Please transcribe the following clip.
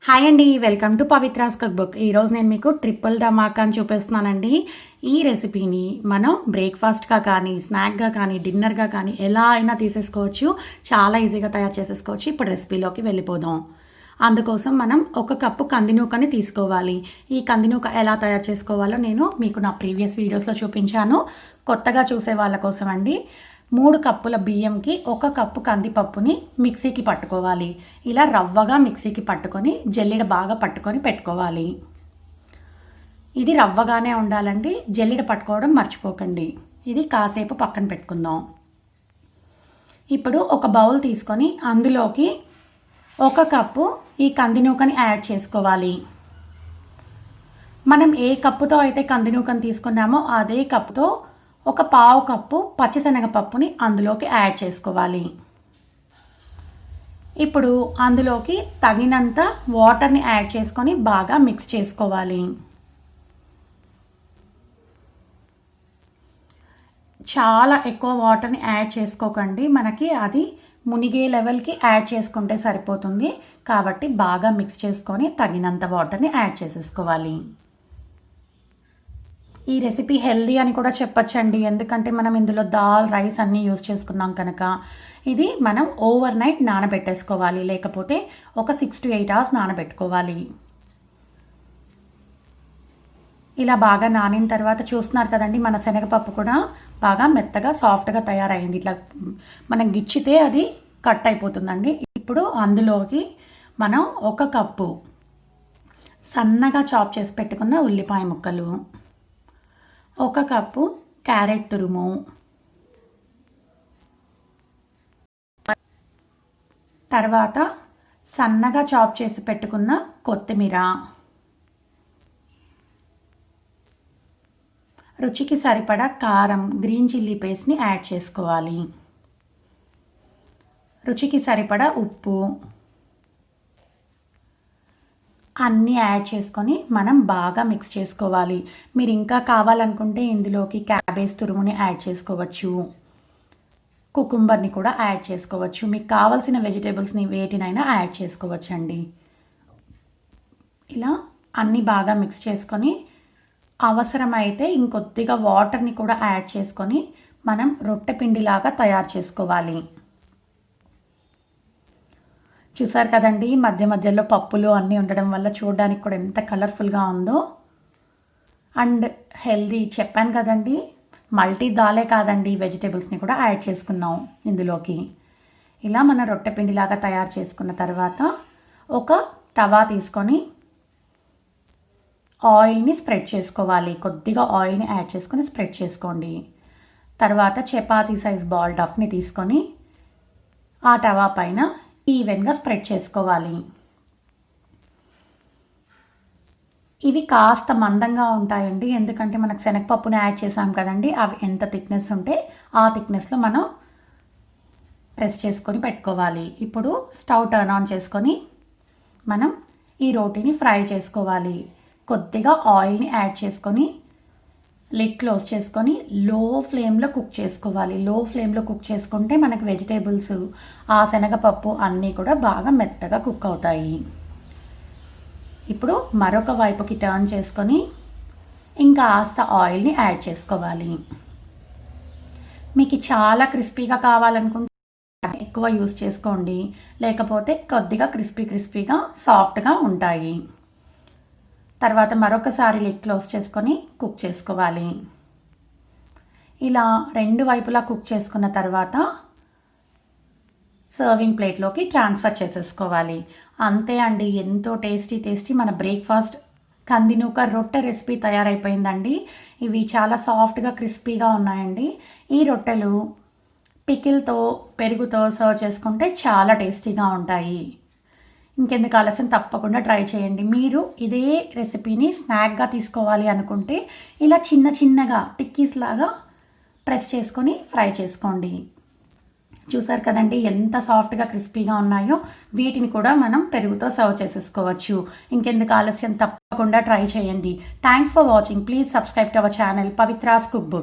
Hi అండి, welcome to Pavithra's cookbook. ఈరోజు నేను మీకు ట్రిపుల్ ధమాకా అని చూపిస్తున్నానండి. ఈ రెసిపీని మనం బ్రేక్ఫాస్ట్గా కానీ, స్నాక్గా కానీ, డిన్నర్గా కానీ ఎలా అయినా తీసేసుకోవచ్చు. చాలా ఈజీగా తయారు చేసేసుకోవచ్చు. ఇప్పుడు రెసిపీలోకి వెళ్ళిపోదాం. అందుకోసం మనం 1 కప్పు కందినూకని తీసుకోవాలి. ఈ కందినూక ఎలా తయారు చేసుకోవాలో నేను మీకు నా ప్రీవియస్ వీడియోస్లో చూపించాను. కొత్తగా చూసే వాళ్ళ కోసం అండి. 3 కప్పుల బియ్యంకి 1 కప్పు కందిపప్పుని మిక్సీకి పట్టుకోవాలి. ఇలా రవ్వగా మిక్సీకి పట్టుకొని జల్లెడ బాగా పట్టుకొని పెట్టుకోవాలి. ఇది రవ్వగానే ఉండాలండి, జల్లెడ పట్టుకోవడం మర్చిపోకండి. ఇది కాసేపు పక్కన పెట్టుకుందాం. ఇప్పుడు ఒక బౌల్ తీసుకొని అందులోకి 1 కప్పు ఈ కందినూకని యాడ్ చేసుకోవాలి. మనం ఏ కప్పుతో అయితే కందినూకని తీసుకున్నామో అదే కప్పుతో 1/2 కప్పు పచ్చిశనగపప్పుని అందులోకి యాడ్ చేసుకోవాలి. ఇప్పుడు అందులోకి తగినంత వాటర్ని యాడ్ చేసుకొని బాగా మిక్స్ చేసుకోవాలి. చాలా ఎక్కువ వాటర్ని యాడ్ చేసుకోకండి, మనకి అది మునిగే లెవెల్కి యాడ్ చేసుకుంటే సరిపోతుంది. కాబట్టి బాగా మిక్స్ చేసుకొని తగినంత వాటర్ని యాడ్ చేసేసుకోవాలి. ఈ రెసిపీ హెల్దీ అని కూడా చెప్పచ్చండి, ఎందుకంటే మనం ఇందులో దాల్, రైస్ అన్నీ యూజ్ చేసుకున్నాం కనుక. ఇది మనం ఓవర్ నైట్ నానబెట్టేసుకోవాలి, లేకపోతే ఒక 6 to 8 hours నానబెట్టుకోవాలి. ఇలా బాగా నానిన తర్వాత చూస్తున్నారు కదండి, మన శనగపప్పు కూడా బాగా మెత్తగా సాఫ్ట్గా తయారైంది. ఇట్లా మనం గిచ్చితే అది కట్ అయిపోతుందండి. ఇప్పుడు అందులోకి మనం 1 కప్పు సన్నగా చాప్ చేసి పెట్టుకున్న ఉల్లిపాయ ముక్కలు, 1 కప్పు క్యారెట్ తురుము, తర్వాత సన్నగా చాప్ చేసి పెట్టుకున్న కొత్తిమీర, రుచికి సరిపడా కారం, గ్రీన్ చిల్లీ పేస్ట్ని యాడ్ చేసుకోవాలి. రుచికి సరిపడా ఉప్పు అన్నీ యాడ్ చేసుకొని మనం బాగా మిక్స్ చేసుకోవాలి. మీరు ఇంకా కావాలనుకుంటే ఇందులోకి క్యాబేజ్ తురుముని యాడ్ చేసుకోవచ్చు, కుకుంబర్ని కూడా యాడ్ చేసుకోవచ్చు. మీకు కావాల్సిన వెజిటేబుల్స్ని వేటినైనా యాడ్ చేసుకోవచ్చు అండి. ఇలా అన్నీ బాగా మిక్స్ చేసుకొని అవసరమైతే ఇంకొద్దిగా వాటర్ని కూడా యాడ్ చేసుకొని మనం రొట్టె పిండిలాగా తయారు చేసుకోవాలి. చూసారు కదండి, మధ్య మధ్యలో పప్పులు అన్నీ ఉండడం వల్ల చూడడానికి కూడా ఎంత కలర్ఫుల్గా ఉందో. అండ్ హెల్దీ చెప్పాను కదండి, మల్టీ దాలే కాదండి, వెజిటేబుల్స్ని కూడా యాడ్ చేసుకున్నాం ఇందులోకి. ఇలా మన రొట్టె పిండిలాగా తయారు చేసుకున్న తర్వాత ఒక తవా తీసుకొని ఆయిల్ని స్ప్రెడ్ చేసుకోవాలి. కొద్దిగా ఆయిల్ని యాడ్ చేసుకొని స్ప్రెడ్ చేసుకోండి. తర్వాత చపాతీ సైజ్ బాల్ డఫ్ని తీసుకొని ఆ తవా పైన ఈవెన్గా స్ప్రెడ్ చేసుకోవాలి. ఇవి కాస్త మందంగా ఉంటాయండి, ఎందుకంటే మనకు శనగపప్పుని యాడ్ చేసాం కదండి. అవి ఎంత థిక్నెస్ ఉంటే ఆ థిక్నెస్లో మనం ప్రెస్ చేసుకొని పెట్టుకోవాలి. ఇప్పుడు స్టవ్ టర్న్ ఆన్ చేసుకొని మనం ఈ రోటీని ఫ్రై చేసుకోవాలి. కొద్దిగా ఆయిల్ని యాడ్ చేసుకొని లిడ్ క్లోజ్ చేసుకొని లో ఫ్లేమ్లో కుక్ చేసుకోవాలి. లో ఫ్లేమ్లో కుక్ చేసుకుంటే మనకి వెజిటేబుల్స్, ఆ శనగపప్పు అన్నీ కూడా బాగా మెత్తగా కుక్ అవుతాయి. ఇప్పుడు మరొక వైపుకి టర్న్ చేసుకొని ఇంకా కాస్త ఆయిల్ని యాడ్ చేసుకోవాలి. మీకు చాలా క్రిస్పీగా కావాలనుకుంటే ఎక్కువ యూస్ చేసుకోండి, లేకపోతే కొద్దిగా క్రిస్పీగా సాఫ్ట్గా ఉంటాయి. తర్వాత మరొకసారి లిడ్ క్లోజ్ చేసుకొని కుక్ చేసుకోవాలి. ఇలా 2 వైపులా కుక్ చేసుకున్న తర్వాత సర్వింగ్ ప్లేట్లోకి ట్రాన్స్ఫర్ చేసేసుకోవాలి. అంతే అండి, ఎంతో టేస్టీ మన బ్రేక్ఫాస్ట్ కందినూక రొట్టె రెసిపీ తయారైపోయిందండి. ఇవి చాలా సాఫ్ట్గా క్రిస్పీగా ఉన్నాయండి. ఈ రొట్టెలు పికిల్తో, పెరుగుతో సర్వ్ చేసుకుంటే చాలా టేస్టీగా ఉంటాయి. ఇంకెందుకు ఆలస్యం, తప్పకుండా ట్రై చేయండి. మీరు ఇదే రెసిపీని స్నాక్గా తీసుకోవాలి అనుకుంటే ఇలా చిన్నగా టిక్కీస్ లాగా ప్రెస్ చేసుకొని ఫ్రై చేసుకోండి. చూసారు కదండి ఎంత సాఫ్ట్గా క్రిస్పీగా ఉన్నాయో. వీటిని కూడా మనం పెరుగుతో సర్వ్ చేసేసుకోవచ్చు. ఇంకెందుకు ఆలస్యం, తప్పకుండా ట్రై చేయండి. Thanks for watching. Please subscribe to our channel Pavitra's cookbook.